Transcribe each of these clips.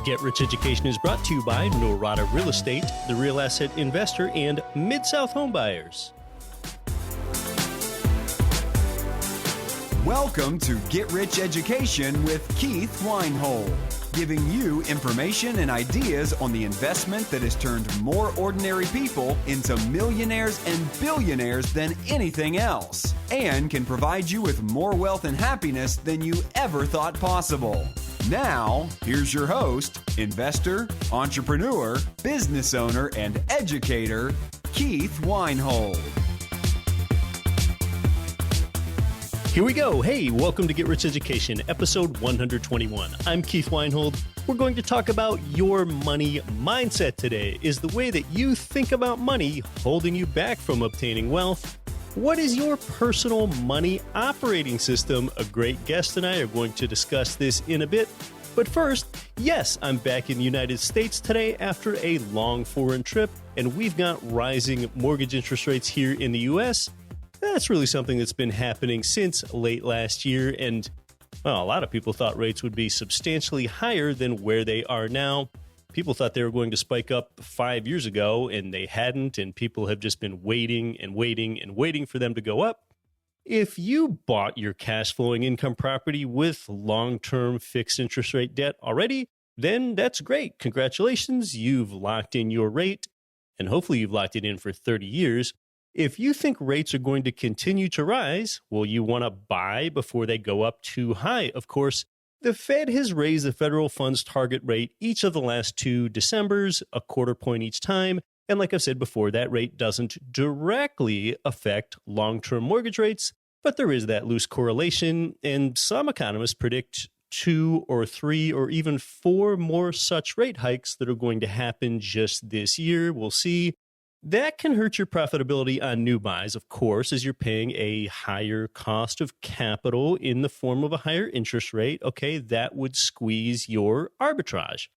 Get Rich Education is brought to you by Norada Real Estate, the Real Asset Investor, and Mid-South Homebuyers. Welcome to Get Rich Education with Keith Weinhold, giving you information and ideas on the investment that has turned more ordinary people into millionaires and billionaires than anything else, and can provide you with more wealth and happiness than you ever thought possible. Now, here's your host, investor, entrepreneur, business owner, and educator, Keith Weinhold. Here we go. Hey, welcome to Get Rich Education, episode 121. I'm Keith Weinhold. We're going to talk about your money mindset today. Is the way that you think about money holding you back from obtaining wealth? What is your personal money operating system? A great guest and I are going to discuss this in a bit. But first, yes, I'm back in the United States today after a long foreign trip, and we've got rising mortgage interest rates here in the U.S. That's really something that's been happening since late last year, and well, a lot of people thought rates would be substantially higher than where they are now. People thought they were going to spike up 5 years ago, and they hadn't, and people have just been waiting and waiting and waiting for them to go up. If you bought your cash flowing income property with long-term fixed interest rate debt already, then that's great. Congratulations, you've locked in your rate, and hopefully you've locked it in for 30 years. If you think rates are going to continue to rise, well, you want to buy before they go up too high, of course. The Fed has raised the federal funds target rate each of the last 2 Decembers, a quarter point each time. And like I've said before, that rate doesn't directly affect long-term mortgage rates, but there is that loose correlation. And some economists predict 2 or 3 or even 4 more such rate hikes that are going to happen just this year. We'll see. That can hurt your profitability on new buys, of course, as you're paying a higher cost of capital in the form of a higher interest rate. Okay, that would squeeze your arbitrage.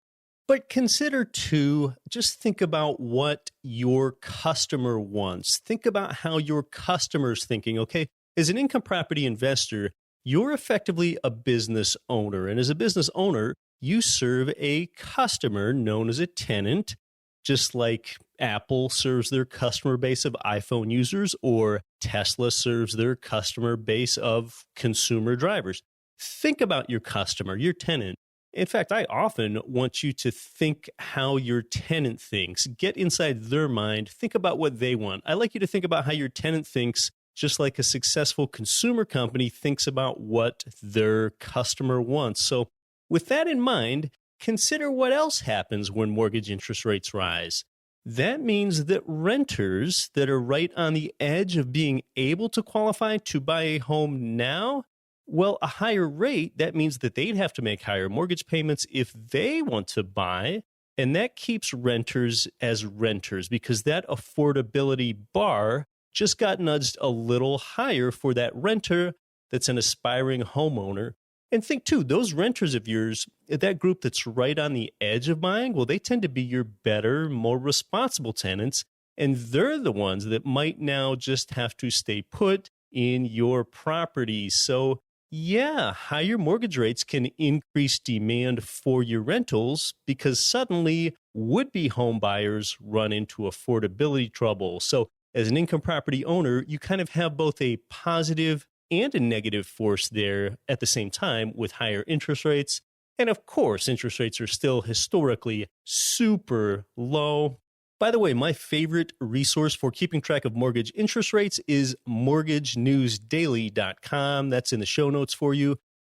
But consider, too, just think about what your customer wants. Think about how your customer's thinking. Okay, as an income property investor, you're effectively a business owner. And as a business owner, you serve a customer known as a tenant, just like Apple serves their customer base of iPhone users or Tesla serves their customer base of consumer drivers. Think about your customer, your tenant. In fact, I often want you to think how your tenant thinks. Get inside their mind. Think about what they want. I like you to think about how your tenant thinks, just like a successful consumer company thinks about what their customer wants. So with that in mind, consider what else happens when mortgage interest rates rise. That means that renters that are right on the edge of being able to qualify to buy a home now, well, a higher rate, that means that they'd have to make higher mortgage payments if they want to buy. And that keeps renters as renters because that affordability bar just got nudged a little higher for that renter that's an aspiring homeowner. And think, too, those renters of yours, that group that's right on the edge of buying, well, they tend to be your better, more responsible tenants. And they're the ones that might now just have to stay put in your property. So, yeah, higher mortgage rates can increase demand for your rentals because suddenly would-be home buyers run into affordability trouble. So as an income property owner, you kind of have both a positive and a negative force there at the same time with higher interest rates. And of course, interest rates are still historically super low. By the way, my favorite resource for keeping track of mortgage interest rates is mortgagenewsdaily.com. That's in the show notes for you.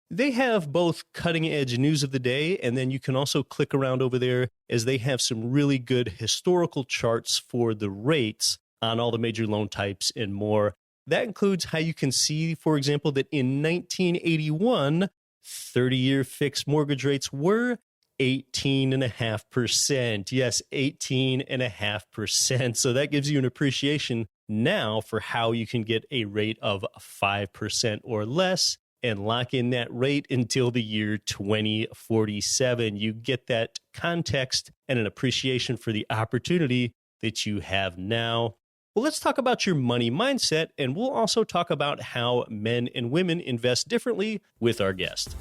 They have both cutting-edge news of the day, and then you can also click around over there as they have some really good historical charts for the rates on all the major loan types and more. That includes how you can see, for example, that in 1981, 30-year fixed mortgage rates were 18.5%. Yes, 18.5%. So that gives you an appreciation now for how you can get a rate of 5% or less and lock in that rate until the year 2047. You get that context and an appreciation for the opportunity that you have now. Well, let's talk about your money mindset, and we'll also talk about how men and women invest differently with our guest.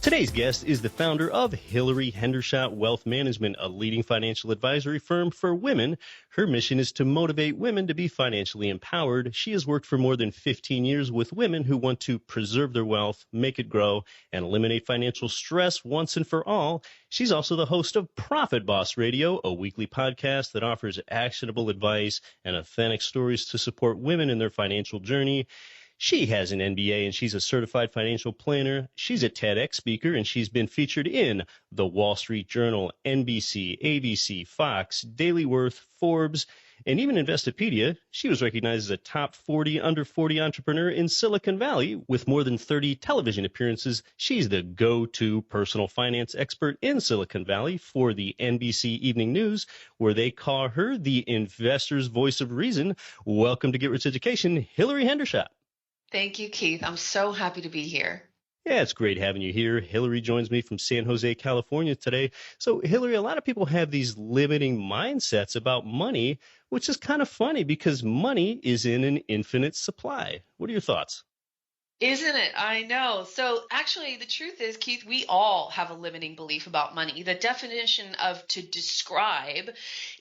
Today's guest is the founder of Hilary Hendershott Wealth Management, a leading financial advisory firm for women. Her mission is to motivate women to be financially empowered. She has worked for more than 15 years with women who want to preserve their wealth, make it grow, and eliminate financial stress once and for all. She's also the host of Profit Boss Radio, a weekly podcast that offers actionable advice and authentic stories to support women in their financial journey. She has an MBA and she's a certified financial planner. She's a TEDx speaker and she's been featured in the Wall Street Journal, NBC, ABC, Fox, Daily Worth, Forbes, and even Investopedia. She was recognized as a top 40 under 40 entrepreneur in Silicon Valley with more than 30 television appearances. She's the go-to personal finance expert in Silicon Valley for the NBC Evening News, where they call her the investor's voice of reason. Welcome to Get Rich Education, Hilary Hendershott. Thank you, Keith. I'm so happy to be here. Yeah, it's great having you here. Hilary joins me from San Jose, California today. So, Hilary, a lot of people have these limiting mindsets about money, which is kind of funny because money is in an infinite supply. What are your thoughts? Isn't it? I know. So actually, the truth is, Keith, we all have a limiting belief about money. The definition of to describe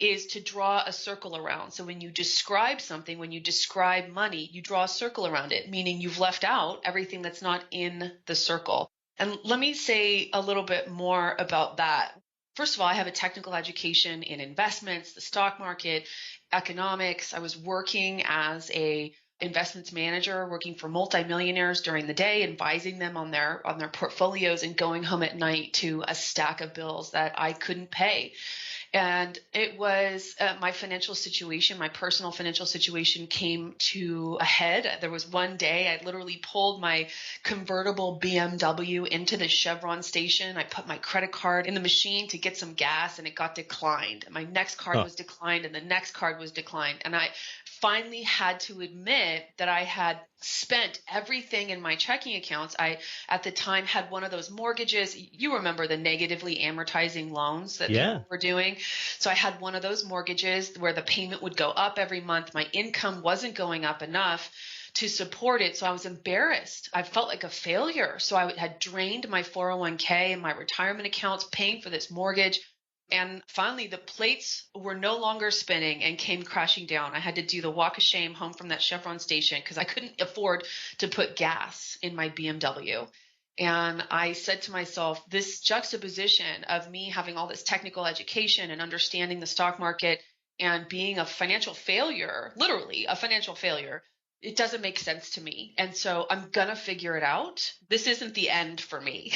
is to draw a circle around. So when you describe something, when you describe money, you draw a circle around it, meaning you've left out everything that's not in the circle. And let me say a little bit more about that. First of all, I have a technical education in investments, the stock market, economics. I was working as a investments manager, working for multimillionaires during the day, advising them on their portfolios, and going home at night to a stack of bills that I couldn't pay. And it was my financial situation, my personal financial situation came to a head. There was one day I literally pulled my convertible BMW into the Chevron station. I put my credit card in the machine to get some gas and it got declined. My next card was declined and the next card was declined. And I finally had to admit that I had spent everything in my checking accounts. I, at the time, had one of those mortgages. You remember the negatively amortizing loans that people were doing. So I had one of those mortgages where the payment would go up every month. My income wasn't going up enough to support it. So I was embarrassed. I felt like a failure. So I had drained my 401k and my retirement accounts paying for this mortgage. And finally, the plates were no longer spinning and came crashing down. I had to do the walk of shame home from that Chevron station because I couldn't afford to put gas in my BMW. And I said to myself, this juxtaposition of me having all this technical education and understanding the stock market and being a financial failure, literally a financial failure, it doesn't make sense to me. And so I'm going to figure it out. This isn't the end for me.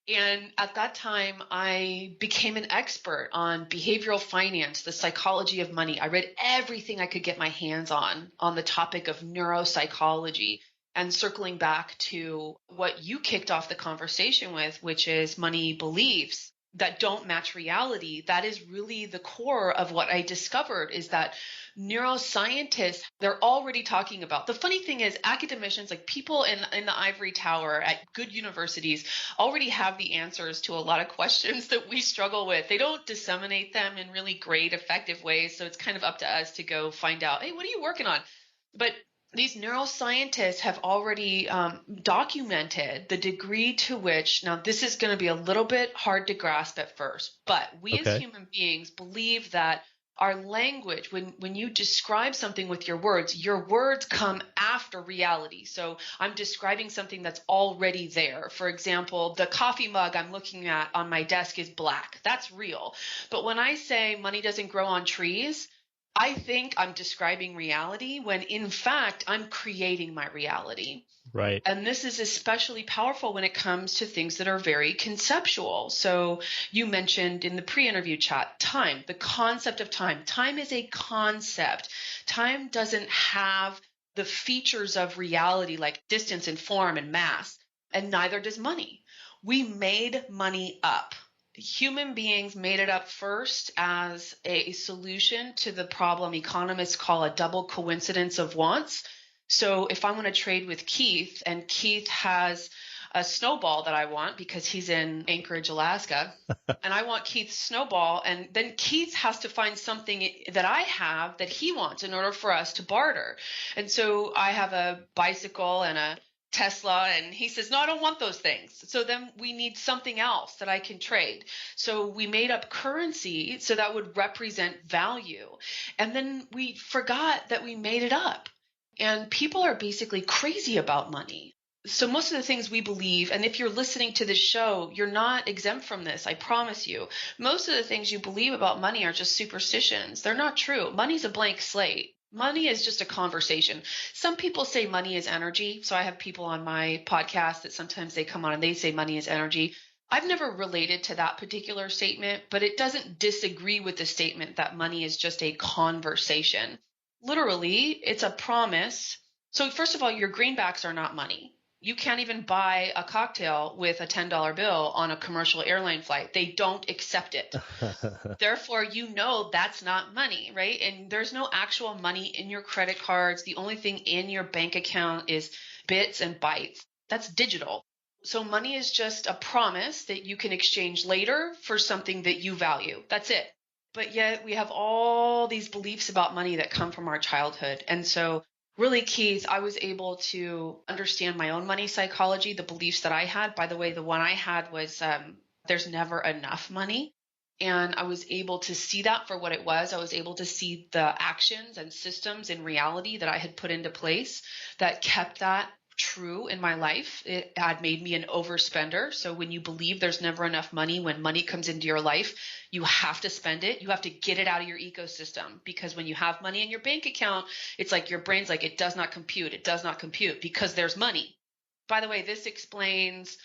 And at that time, I became an expert on behavioral finance, the psychology of money. I read everything I could get my hands on the topic of neuropsychology. And circling back to what you kicked off the conversation with, which is money beliefs that don't match reality, that is really the core of what I discovered is that neuroscientists, they're already talking about. The funny thing is academicians, like people in the ivory tower at good universities, already have the answers to a lot of questions that we struggle with. They don't disseminate them in really great, effective ways. So it's kind of up to us to go find out, hey, what are you working on? But these neuroscientists have already documented the degree to which, now this is going to be a little bit hard to grasp at first, but we as human beings believe that our language, when you describe something with your words come after reality. So I'm describing something that's already there. For example, the coffee mug I'm looking at on my desk is black. That's real. But when I say money doesn't grow on trees, I think I'm describing reality when in fact I'm creating my reality. Right. And this is especially powerful when it comes to things that are very conceptual. So you mentioned in the pre-interview chat, time, the concept of time. Time is a concept. Time doesn't have the features of reality like distance and form and mass, and neither does money. We made money up. Human beings made it up first as a solution to the problem economists call a double coincidence of wants. So if I want to trade with Keith and Keith has a snowball that I want because he's in Anchorage, Alaska, and I want Keith's snowball, and then Keith has to find something that I have that he wants in order for us to barter. And so I have a bicycle and a Tesla, and he says, no, I don't want those things. So then we need something else that I can trade. So we made up currency so that would represent value. And then we forgot that we made it up. And people are basically crazy about money. So most of the things we believe, and if you're listening to this show, you're not exempt from this, I promise you. Most of the things you believe about money are just superstitions. They're not true. Money's a blank slate. Money is just a conversation. Some people say money is energy. So I have people on my podcast that sometimes they come on and they say money is energy. I've never related to that particular statement, but it doesn't disagree with the statement that money is just a conversation. Literally, it's a promise. So first of all, your greenbacks are not money. You can't even buy a cocktail with a $10 bill on a commercial airline flight. They don't accept it. Therefore, you know that's not money, right? And there's no actual money in your credit cards. The only thing in your bank account is bits and bytes. That's digital. So money is just a promise that you can exchange later for something that you value. That's it. But yet we have all these beliefs about money that come from our childhood. And so really, Keith, I was able to understand my own money psychology, the beliefs that I had. By the way, the one I had was there's never enough money. And I was able to see that for what it was. I was able to see the actions and systems in reality that I had put into place that kept that true in my life. It had made me an overspender. So when you believe there's never enough money, when money comes into your life, you have to spend it. You have to get it out of your ecosystem, because when you have money in your bank account, it's like your brain's like, it does not compute. It does not compute because there's money. By the way, this explains,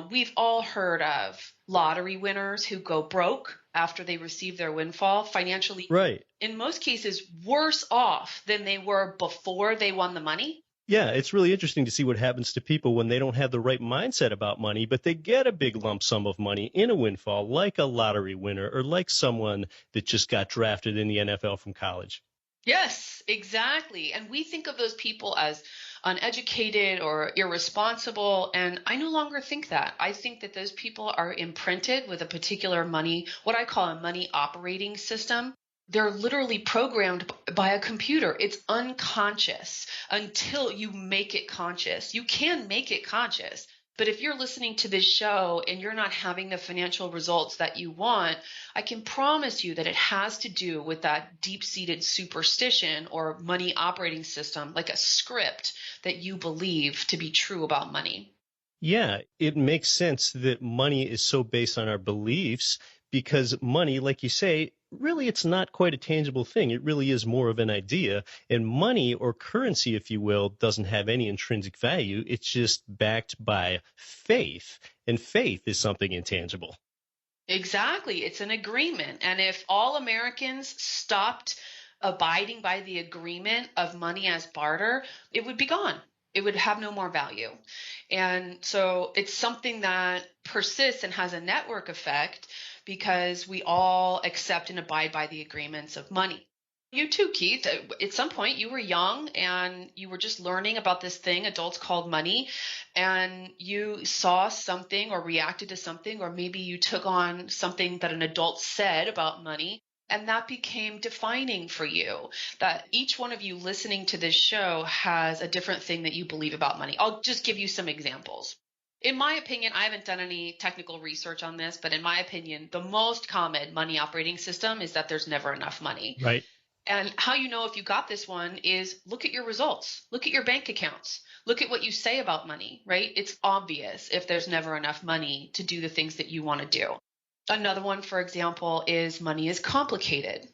we've all heard of lottery winners who go broke after they receive their windfall financially. Right. In most cases, worse off than they were before they won the money. Yeah, it's really interesting to see what happens to people when they don't have the right mindset about money, but they get a big lump sum of money in a windfall, like a lottery winner or like someone that just got drafted in the NFL from college. Yes, exactly. And we think of those people as uneducated or irresponsible. And I no longer think that. I think that those people are imprinted with a particular money, what I call a money operating system. They're literally programmed by a computer. It's unconscious until you make it conscious. You can make it conscious. But if you're listening to this show and you're not having the financial results that you want, I can promise you that it has to do with that deep-seated superstition or money operating system, like a script that you believe to be true about money. Yeah, it makes sense that money is so based on our beliefs, because money, like you say, really it's not quite a tangible thing. It really is more of an idea. And money, or currency, if you will, doesn't have any intrinsic value. It's just backed by faith. And faith is something intangible. Exactly. It's an agreement. And if all Americans stopped abiding by the agreement of money as barter, it would be gone. It would have no more value. And so it's something that persists and has a network effect because we all accept and abide by the agreements of money. You too, Keith. At some point you were young and you were just learning about this thing adults called money, and you saw something or reacted to something, or maybe you took on something that an adult said about money. And that became defining for you, that each one of you listening to this show has a different thing that you believe about money. I'll just give you some examples. In my opinion, I haven't done any technical research on this, but in my opinion, the most common money operating system is that there's never enough money. Right. And how you know if you got this one is look at your results, look at your bank accounts, look at what you say about money, right? It's obvious if there's never enough money to do the things that you want to do. Another one, for example, is money is complicated.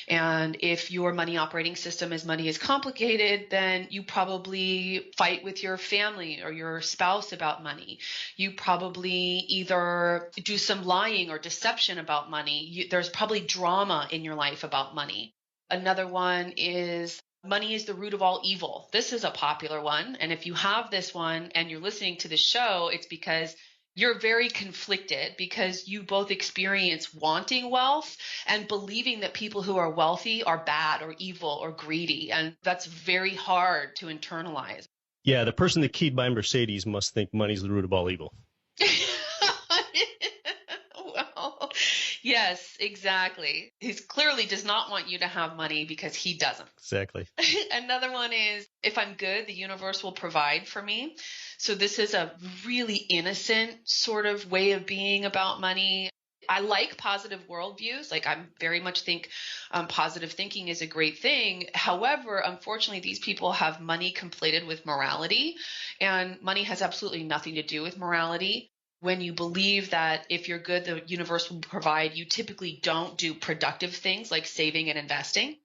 And if your money operating system is money is complicated, then you probably fight with your family or your spouse about money. You probably either do some lying or deception about money. There's probably drama in your life about money. Another one is money is the root of all evil. This is a popular one. And if you have this one and you're listening to the show, it's because you're very conflicted, because you both experience wanting wealth and believing that people who are wealthy are bad or evil or greedy. And that's very hard to internalize. Yeah, the person that keyed my Mercedes must think money's the root of all evil. Well, Yes, exactly. He clearly does not want you to have money because he doesn't. Exactly. Another one is, if I'm good, the universe will provide for me. So this is a really innocent sort of way of being about money. I like positive worldviews. Like I very much think positive thinking is a great thing. However, unfortunately, these people have money conflated with morality, and money has absolutely nothing to do with morality. When you believe that if you're good, the universe will provide, you typically don't do productive things like saving and investing.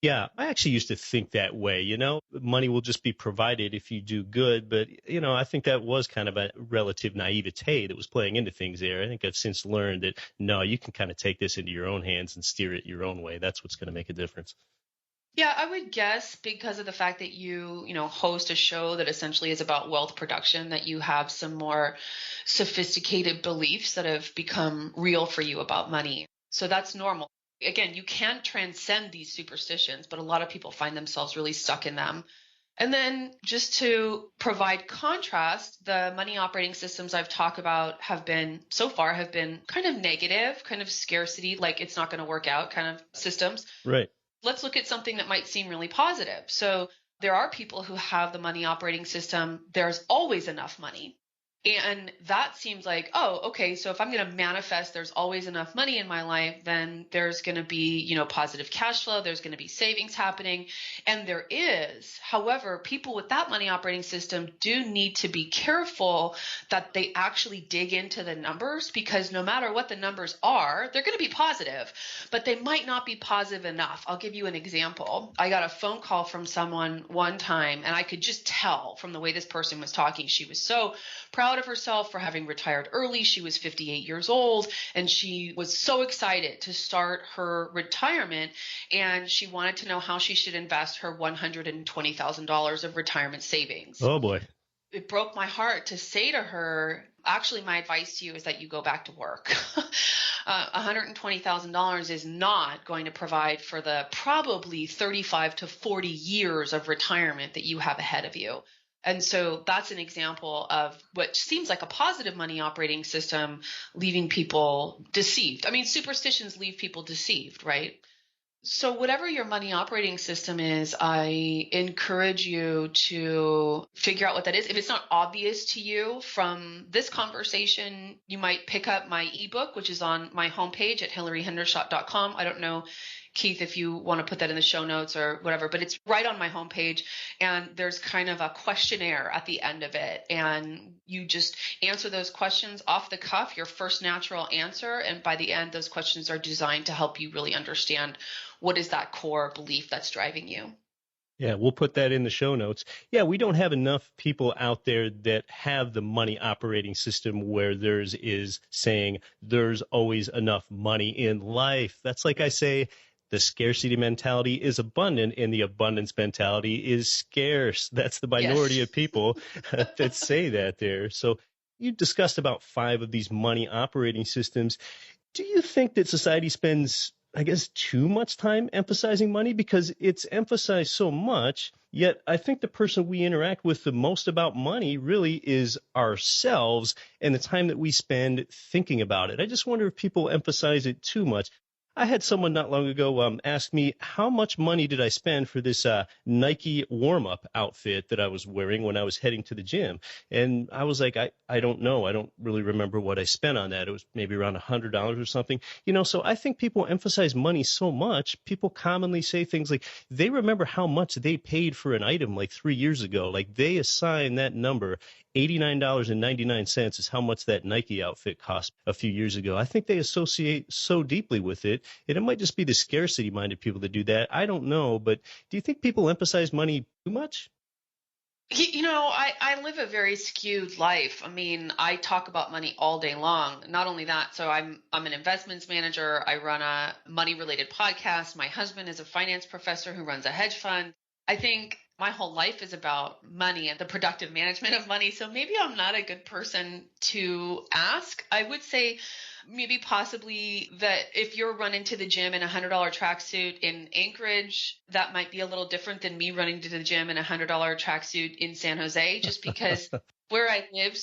Yeah, I actually used to think that way, money will just be provided if you do good. But, I think that was kind of a relative naivete that was playing into things there. I think I've since learned that, no, you can kind of take this into your own hands and steer it your own way. That's what's going to make a difference. Yeah, I would guess because of the fact that you host a show that essentially is about wealth production, that you have some more sophisticated beliefs that have become real for you about money. So that's normal. Again, you can't transcend these superstitions, but a lot of people find themselves really stuck in them. And then just to provide contrast, the money operating systems I've talked about have been kind of negative, kind of scarcity, like it's not going to work out kind of systems. Right. Let's look at something that might seem really positive. So there are people who have the money operating system. There's always enough money. And that seems like, oh, okay, so if I'm going to manifest there's always enough money in my life, then there's going to be, positive cash flow. There's going to be savings happening. And there is. However, people with that money operating system do need to be careful that they actually dig into the numbers, because no matter what the numbers are, they're going to be positive, but they might not be positive enough. I'll give you an example. I got a phone call from someone one time, and I could just tell from the way this person was talking, she was so proud of herself for having retired early. She was 58 years old, and she was so excited to start her retirement, and she wanted to know how she should invest her $120,000 of retirement savings. Oh, boy. It broke my heart to say to her, actually, my advice to you is that you go back to work. $120,000 is not going to provide for the probably 35 to 40 years of retirement that you have ahead of you. And so that's an example of what seems like a positive money operating system leaving people deceived. I mean, superstitions leave people deceived, right? So whatever your money operating system is, I encourage you to figure out what that is. If it's not obvious to you from this conversation, you might pick up my ebook, which is on my homepage at hilaryhendershott.com. I don't know, Keith, if you want to put that in the show notes or whatever, but it's right on my homepage, and there's kind of a questionnaire at the end of it, and you just answer those questions off the cuff, your first natural answer, and by the end, those questions are designed to help you really understand what is that core belief that's driving you. Yeah, we'll put that in the show notes. Yeah, we don't have enough people out there that have the money operating system where theirs is saying there's always enough money in life. That's like I say, the scarcity mentality is abundant and the abundance mentality is scarce. That's the minority Yes. of people that say that there. So you discussed about 5 of these money operating systems. Do you think that society spends, I guess, too much time emphasizing money? Because it's emphasized so much, yet I think the person we interact with the most about money really is ourselves and the time that we spend thinking about it. I just wonder if people emphasize it too much. I had someone not long ago ask me how much money did I spend for this Nike warm-up outfit that I was wearing when I was heading to the gym. And I was like, I don't know. I don't really remember what I spent on that. It was maybe around $100 or something. So I think people emphasize money so much. People commonly say things like they remember how much they paid for an item like 3 years ago. Like they assign that number. $89.99 is how much that Nike outfit cost a few years ago. I think they associate so deeply with it. And it might just be the scarcity-minded people that do that. I don't know. But do you think people emphasize money too much? I live a very skewed life. I mean, I talk about money all day long. Not only that, so I'm an investments manager. I run a money-related podcast. My husband is a finance professor who runs a hedge fund. I think my whole life is about money and the productive management of money. So maybe I'm not a good person to ask. I would say maybe possibly that if you're running to the gym in a $100 tracksuit in Anchorage, that might be a little different than me running to the gym in a $100 tracksuit in San Jose, just because where I live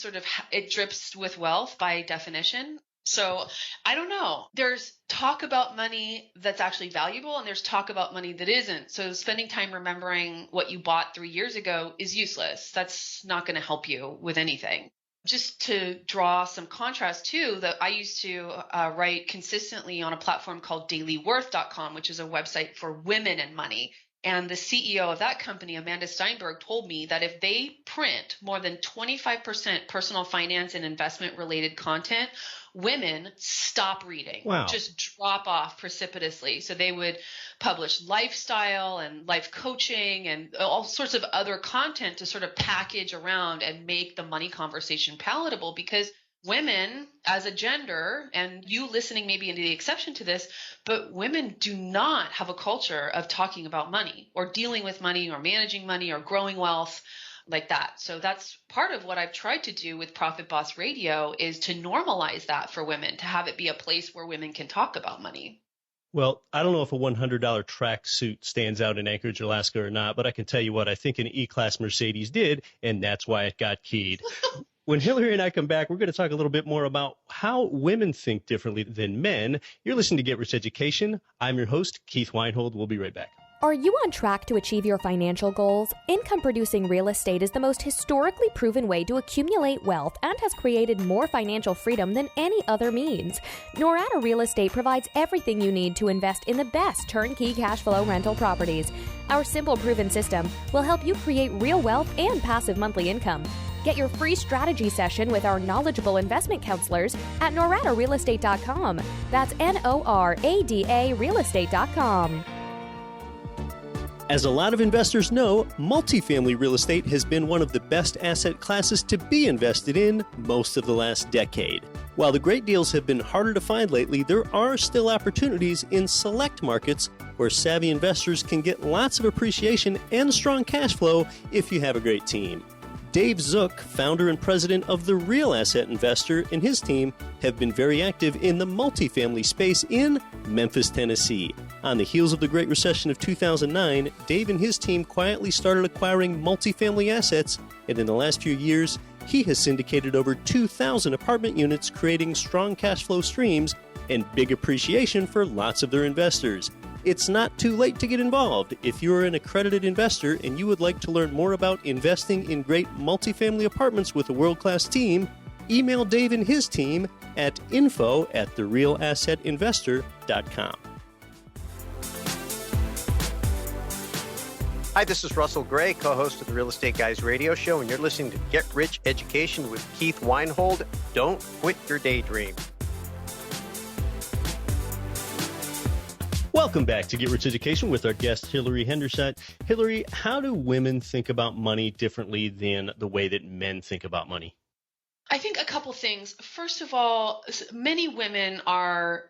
it drips with wealth by definition. So I don't know. There's talk about money that's actually valuable, and there's talk about money that isn't. So spending time remembering what you bought 3 years ago is useless. That's not going to help you with anything. Just to draw some contrast too, that I used to write consistently on a platform called dailyworth.com, which is a website for women and money. And the CEO of that company, Amanda Steinberg, told me that if they print more than 25% personal finance and investment related content, women stop reading, Wow. just drop off precipitously. So they would publish lifestyle and life coaching and all sorts of other content to sort of package around and make the money conversation palatable, because women as a gender, and you listening maybe into the exception to this, but women do not have a culture of talking about money or dealing with money or managing money or growing wealth like that. So that's part of what I've tried to do with Profit Boss Radio, is to normalize that for women, to have it be a place where women can talk about money. Well, I don't know if a $100 tracksuit stands out in Anchorage, Alaska or not, but I can tell you what, I think an E-Class Mercedes did, and that's why it got keyed. When Hilary and I come back, we're going to talk a little bit more about how women think differently than men. You're listening to Get Rich Education. I'm your host, Keith Weinhold. We'll be right back. Are you on track to achieve your financial goals? Income-producing real estate is the most historically proven way to accumulate wealth and has created more financial freedom than any other means. Norada Real Estate provides everything you need to invest in the best turnkey cash flow rental properties. Our simple, proven system will help you create real wealth and passive monthly income. Get your free strategy session with our knowledgeable investment counselors at noradarealestate.com. That's NORADA realestate.com. As a lot of investors know, multifamily real estate has been one of the best asset classes to be invested in most of the last decade. While the great deals have been harder to find lately, there are still opportunities in select markets where savvy investors can get lots of appreciation and strong cash flow if you have a great team. Dave Zook, founder and president of The Real Asset Investor, and his team have been very active in the multifamily space in Memphis, Tennessee. On the heels of the Great Recession of 2009, Dave and his team quietly started acquiring multifamily assets, and in the last few years, he has syndicated over 2,000 apartment units, creating strong cash flow streams and big appreciation for lots of their investors. It's not too late to get involved. If you're an accredited investor and you would like to learn more about investing in great multifamily apartments with a world-class team, email Dave and his team at info@therealassetinvestor.com. Hi, this is Russell Gray, co-host of the Real Estate Guys radio show, and you're listening to Get Rich Education with Keith Weinhold. Don't quit your daydream. Welcome back to Get Rich Education with our guest, Hilary Hendershott. Hilary, how do women think about money differently than the way that men think about money? I think a couple things. First of all, many women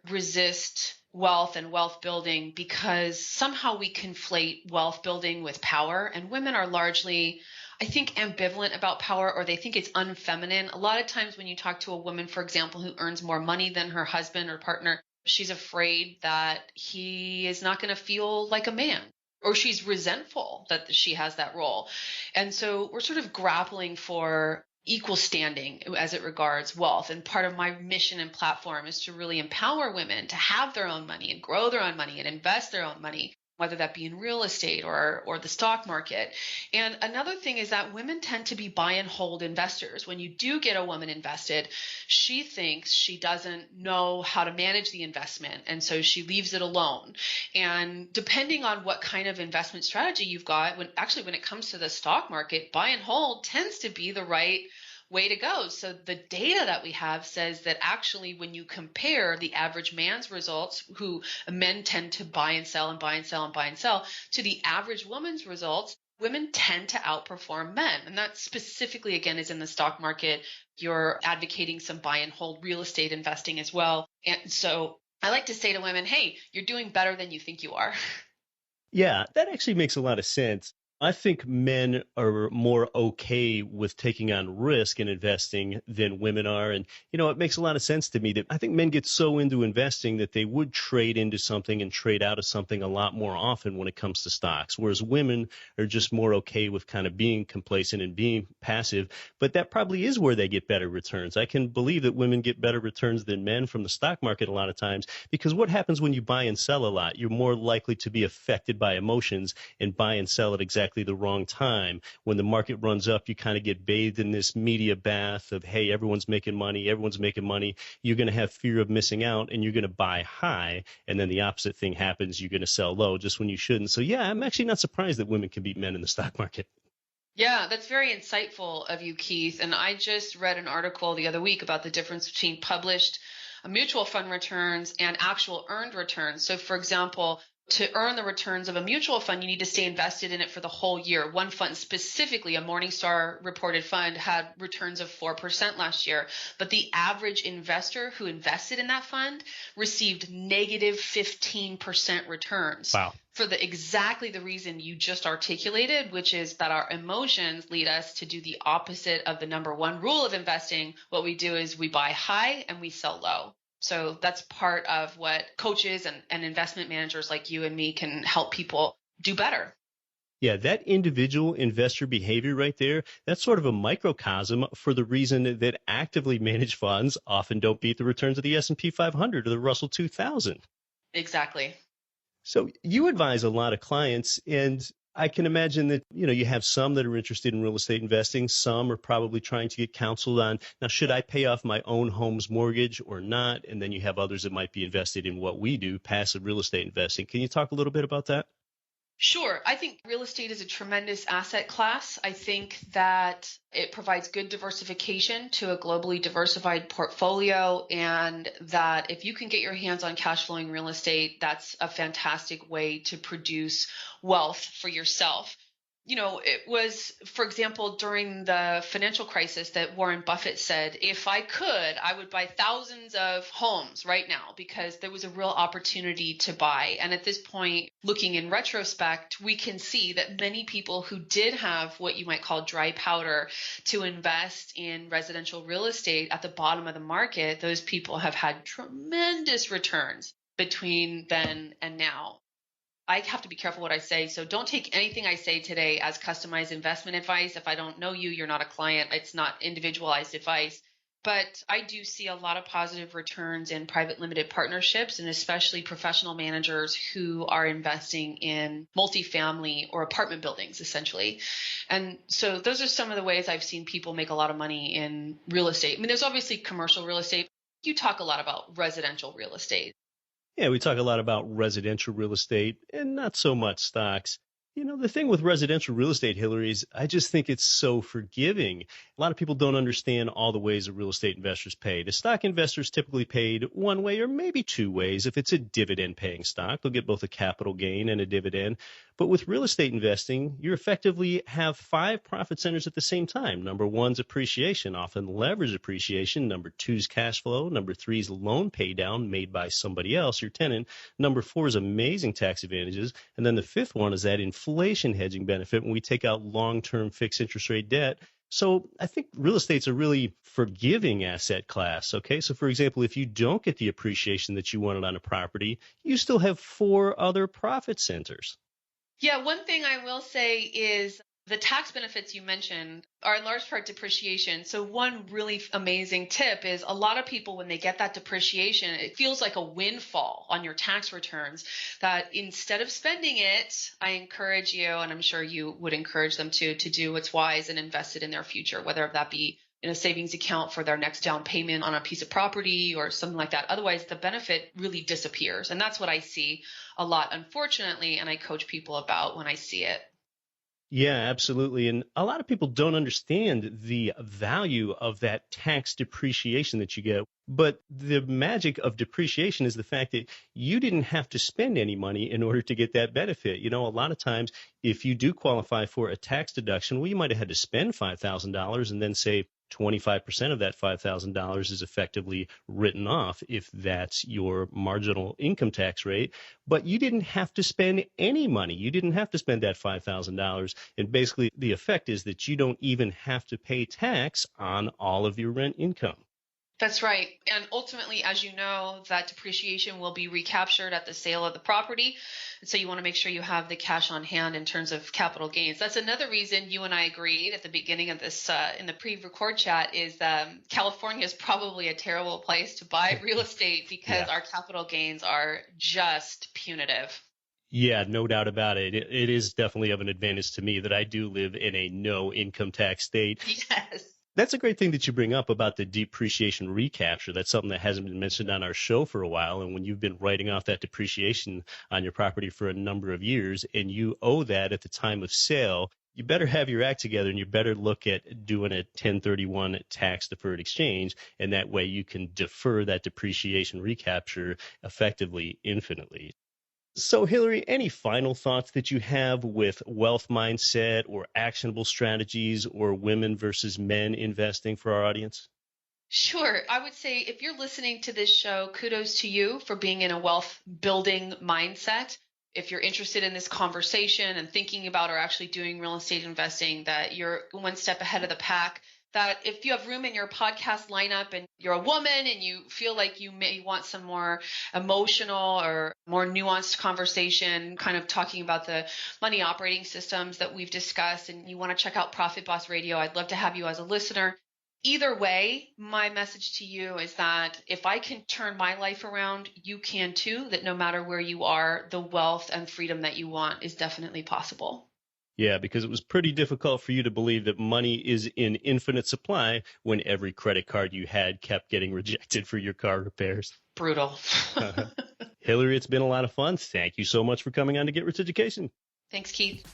resist wealth and wealth building because somehow we conflate wealth building with power, and women are largely, I think, ambivalent about power, or they think it's unfeminine. A lot of times when you talk to a woman, for example, who earns more money than her husband or partner, she's afraid that he is not going to feel like a man, or she's resentful that she has that role. And so we're sort of grappling for equal standing as it regards wealth. And part of my mission and platform is to really empower women to have their own money and grow their own money and invest their own money, whether that be in real estate or the stock market. And another thing is that women tend to be buy and hold investors. When you do get a woman invested, she thinks she doesn't know how to manage the investment, and so she leaves it alone. And depending on what kind of investment strategy you've got, when it comes to the stock market, buy and hold tends to be the right way to go. So the data that we have says that actually when you compare the average man's results, who men tend to buy and sell and buy and sell and buy and sell, to the average woman's results, women tend to outperform men. And that specifically, again, is in the stock market. You're advocating some buy and hold real estate investing as well. And so I like to say to women, hey, you're doing better than you think you are. Yeah, that actually makes a lot of sense. I think men are more okay with taking on risk in investing than women are. And, it makes a lot of sense to me that I think men get so into investing that they would trade into something and trade out of something a lot more often when it comes to stocks, whereas women are just more okay with kind of being complacent and being passive. But that probably is where they get better returns. I can believe that women get better returns than men from the stock market a lot of times, because what happens when you buy and sell a lot? You're more likely to be affected by emotions and buy and sell at exactly the wrong time. When the market runs up, you kind of get bathed in this media bath of, hey, everyone's making money. You're going to have fear of missing out, and you're going to buy high. And then the opposite thing happens. You're going to sell low just when you shouldn't. So, yeah, I'm actually not surprised that women can beat men in the stock market. Yeah, that's very insightful of you, Keith. And I just read an article the other week about the difference between published mutual fund returns and actual earned returns. So, for example, to earn the returns of a mutual fund, you need to stay invested in it for the whole year. One fund specifically, a Morningstar reported fund, had returns of 4% last year. But the average investor who invested in that fund received negative 15% returns. Wow. For exactly the reason you just articulated, which is that our emotions lead us to do the opposite of the number one rule of investing. What we do is we buy high and we sell low. So that's part of what coaches and investment managers like you and me can help people do better. Yeah, that individual investor behavior right there, that's sort of a microcosm for the reason that actively managed funds often don't beat the returns of the S&P 500 or the Russell 2000. Exactly. So you advise a lot of clients, and I can imagine that, you have some that are interested in real estate investing. Some are probably trying to get counseled on, now, should I pay off my own home's mortgage or not? And then you have others that might be invested in what we do, passive real estate investing. Can you talk a little bit about that? Sure. I think real estate is a tremendous asset class. I think that it provides good diversification to a globally diversified portfolio, and that if you can get your hands on cash flowing real estate, that's a fantastic way to produce wealth for yourself. It was, for example, during the financial crisis that Warren Buffett said, if I could, I would buy thousands of homes right now, because there was a real opportunity to buy. And at this point, looking in retrospect, we can see that many people who did have what you might call dry powder to invest in residential real estate at the bottom of the market, those people have had tremendous returns between then and now. I have to be careful what I say. So don't take anything I say today as customized investment advice. If I don't know you, you're not a client. It's not individualized advice. But I do see a lot of positive returns in private limited partnerships, and especially professional managers who are investing in multifamily or apartment buildings, essentially. And so those are some of the ways I've seen people make a lot of money in real estate. I mean, there's obviously commercial real estate. You talk a lot about residential real estate. Yeah, we talk a lot about residential real estate and not so much stocks. The thing with residential real estate, Hilary, is I just think it's so forgiving. A lot of people don't understand all the ways that real estate investors pay. The stock investors typically paid one way or maybe two ways. If it's a dividend-paying stock, they'll get both a capital gain and a dividend. But with real estate investing, you effectively have 5 profit centers at the same time. Number 1's appreciation, often leverage appreciation. Number 2's cash flow. Number 3's loan pay down made by somebody else, your tenant. Number 4 is amazing tax advantages. And then the 5th one is that inflation hedging benefit when we take out long-term fixed interest rate debt. So I think real estate's a really forgiving asset class. Okay, so for example, if you don't get the appreciation that you wanted on a property, you still have 4 other profit centers. Yeah, one thing I will say is the tax benefits you mentioned are in large part depreciation. So one really amazing tip is a lot of people, when they get that depreciation, it feels like a windfall on your tax returns, that instead of spending it, I encourage you, and I'm sure you would encourage them to do what's wise and invest it in their future, whether that be in a savings account for their next down payment on a piece of property or something like that. Otherwise, the benefit really disappears. And that's what I see a lot, unfortunately, and I coach people about when I see it. Yeah, absolutely. And a lot of people don't understand the value of that tax depreciation that you get. But the magic of depreciation is the fact that you didn't have to spend any money in order to get that benefit. A lot of times, if you do qualify for a tax deduction, well, you might have had to spend $5,000 and then say 25% of that $5,000 is effectively written off if that's your marginal income tax rate. But you didn't have to spend any money. You didn't have to spend that $5,000. And basically, the effect is that you don't even have to pay tax on all of your rent income. That's right. And ultimately, as you know, that depreciation will be recaptured at the sale of the property. And so you want to make sure you have the cash on hand in terms of capital gains. That's another reason you and I agreed at the beginning of this, in the pre-record chat, is California is probably a terrible place to buy real estate because our capital gains are just punitive. Yeah, no doubt about it. It is definitely of an advantage to me that I do live in a no income tax state. Yes. That's a great thing that you bring up about the depreciation recapture. That's something that hasn't been mentioned on our show for a while. And when you've been writing off that depreciation on your property for a number of years and you owe that at the time of sale, you better have your act together and you better look at doing a 1031 tax deferred exchange. And that way you can defer that depreciation recapture effectively infinitely. So, Hilary, any final thoughts that you have with wealth mindset or actionable strategies or women versus men investing for our audience? Sure. I would say if you're listening to this show, kudos to you for being in a wealth building mindset. If you're interested in this conversation and thinking about or actually doing real estate investing, that you're one step ahead of the pack. That if you have room in your podcast lineup and you're a woman and you feel like you may want some more emotional or more nuanced conversation, kind of talking about the money operating systems that we've discussed, and you want to check out Profit Boss Radio, I'd love to have you as a listener. Either way, my message to you is that if I can turn my life around, you can too, that no matter where you are, the wealth and freedom that you want is definitely possible. Yeah, because it was pretty difficult for you to believe that money is in infinite supply when every credit card you had kept getting rejected for your car repairs. Brutal. Hilary, it's been a lot of fun. Thank you so much for coming on to Get Rich Education. Thanks, Keith.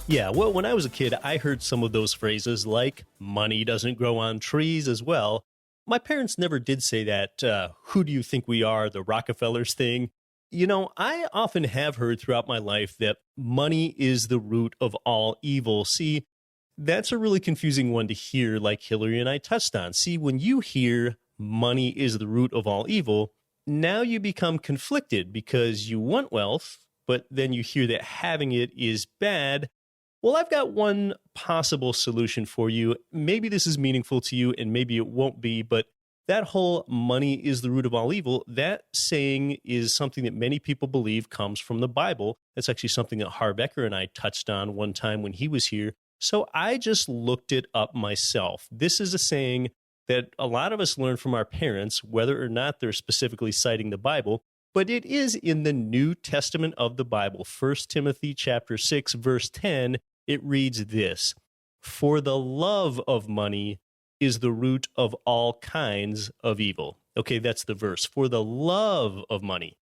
Yeah, well, when I was a kid, I heard some of those phrases like money doesn't grow on trees as well. My parents never did say that, who do you think we are, the Rockefellers thing. You know, I often have heard throughout my life that money is the root of all evil. See, that's a really confusing one to hear, like Hilary and I touched on. See, when you hear money is the root of all evil, now you become conflicted because you want wealth, but then you hear that having it is bad. Well, I've got one possible solution for you. Maybe this is meaningful to you and maybe it won't be, but that whole money is the root of all evil, that saying is something that many people believe comes from the Bible. That's actually something that Harbecker and I touched on one time when he was here. So I just looked it up myself. This is a saying that a lot of us learn from our parents, whether or not they're specifically citing the Bible, but it is in the New Testament of the Bible. 1 Timothy chapter 6, verse 10, it reads this: "For the love of money is the root of all kinds of evil." Okay, that's the verse. For the love of money.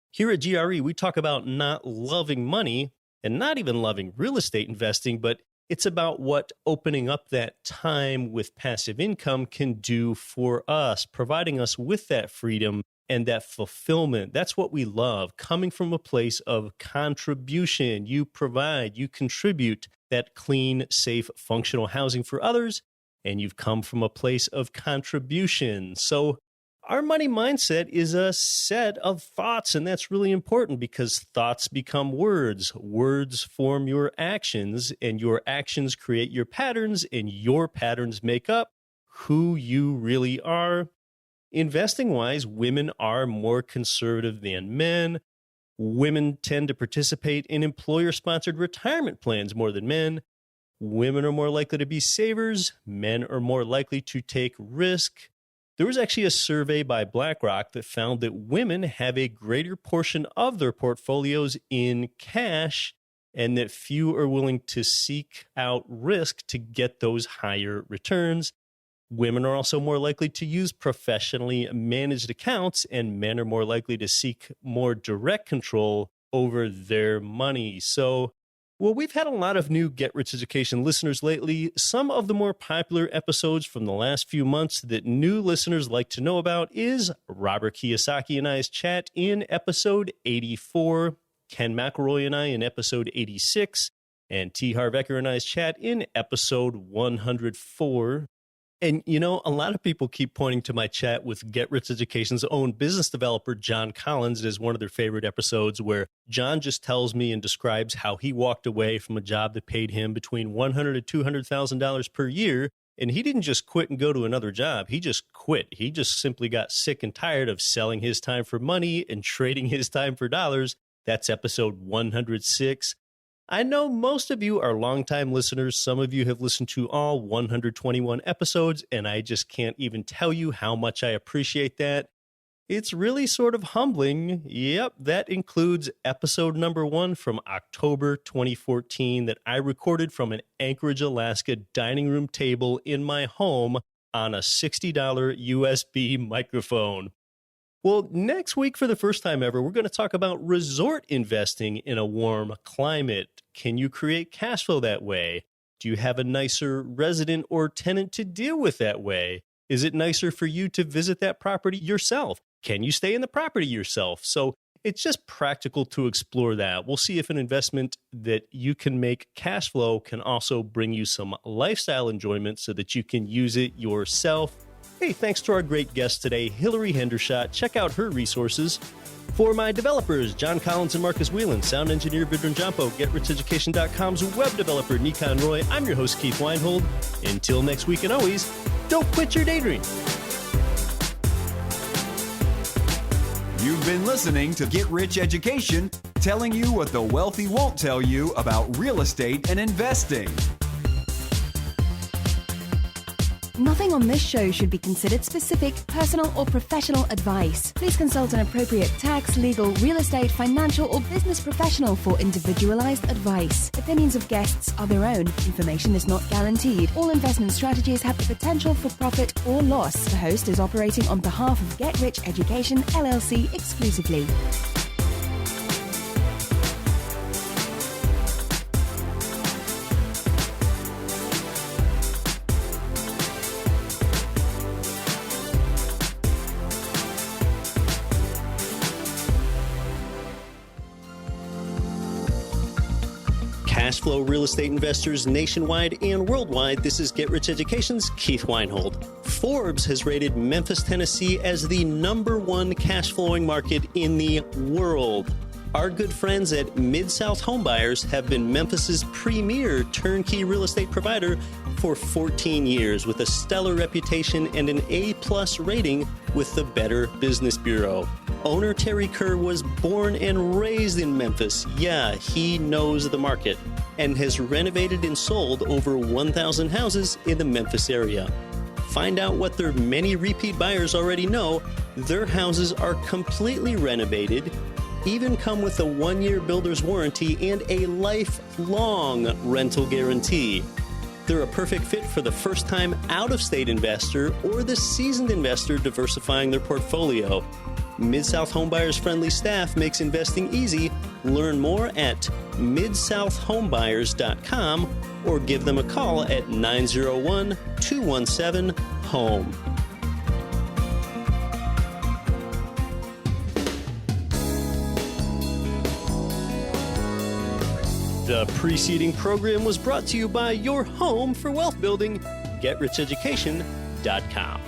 Here at GRE, we talk about not loving money and not even loving real estate investing, but it's about what opening up that time with passive income can do for us, providing us with that freedom and that fulfillment. That's what we love, coming from a place of contribution. You provide, you contribute that clean, safe, functional housing for others, and you've come from a place of contribution. So our money mindset is a set of thoughts, and that's really important because thoughts become words. Words form your actions, and your actions create your patterns, and your patterns make up who you really are. Investing-wise, women are more conservative than men. Women tend to participate in employer-sponsored retirement plans more than men. Women are more likely to be savers. Men are more likely to take risk. There was actually a survey by BlackRock that found that women have a greater portion of their portfolios in cash and that few are willing to seek out risk to get those higher returns. Women are also more likely to use professionally managed accounts, and men are more likely to seek more direct control over their money. So, well, we've had a lot of new Get Rich Education listeners lately. Some of the more popular episodes from the last few months that new listeners like to know about is Robert Kiyosaki and I's chat in episode 84, Ken McElroy and I in episode 86, and T. Harv Eker and I's chat in episode 104. And, you know, a lot of people keep pointing to my chat with Get Rich Education's own business developer, John Collins, as one of their favorite episodes, where John just tells me and describes how he walked away from a job that paid him between $100,000 to $200,000 per year. And he didn't just quit and go to another job. He just quit. He just simply got sick and tired of selling his time for money and trading his time for dollars. That's episode 106. I know most of you are longtime listeners. Some of you have listened to all 121 episodes, and I just can't even tell you how much I appreciate that. It's really sort of humbling. Yep, that includes episode number 1 from October 2014 that I recorded from an Anchorage, Alaska dining room table in my home on a $60 USB microphone. Well, next week, for the first time ever, we're going to talk about resort investing in a warm climate. Can you create cash flow that way? Do you have a nicer resident or tenant to deal with that way? Is it nicer for you to visit that property yourself? Can you stay in the property yourself? So it's just practical to explore that. We'll see if an investment that you can make cash flow can also bring you some lifestyle enjoyment so that you can use it yourself. Hey, thanks to our great guest today, Hilary Hendershott. Check out her resources. For my developers, John Collins and Marcus Whelan, sound engineer Vidran Jampo, GetRichEducation.com's web developer Nikon Roy, I'm your host Keith Weinhold. Until next week and always, don't quit your daydream. You've been listening to Get Rich Education, telling you what the wealthy won't tell you about real estate and investing. Nothing on this show should be considered specific, personal, or professional advice. Please consult an appropriate tax, legal, real estate, financial, or business professional for individualized advice. Opinions of guests are their own. Information is not guaranteed. All investment strategies have the potential for profit or loss. The host is operating on behalf of Get Rich Education, LLC exclusively. Cash flow real estate investors nationwide and worldwide, this is Get Rich Education's Keith Weinhold. Forbes has rated Memphis, Tennessee as the #1 cash flowing market in the world. Our good friends at Mid-South Homebuyers have been Memphis's premier turnkey real estate provider for 14 years with a stellar reputation and an A+ rating with the Better Business Bureau. Owner Terry Kerr was born and raised in Memphis. Yeah, he knows the market and has renovated and sold over 1,000 houses in the Memphis area. Find out what their many repeat buyers already know. Their houses are completely renovated, even come with a 1-year builder's warranty and a lifelong rental guarantee. They're a perfect fit for the first-time out-of-state investor or the seasoned investor diversifying their portfolio. Mid-South Homebuyers' friendly staff makes investing easy. Learn more at midsouthhomebuyers.com or give them a call at 901-217-HOME. The preceding program was brought to you by your home for wealth building, GetRichEducation.com.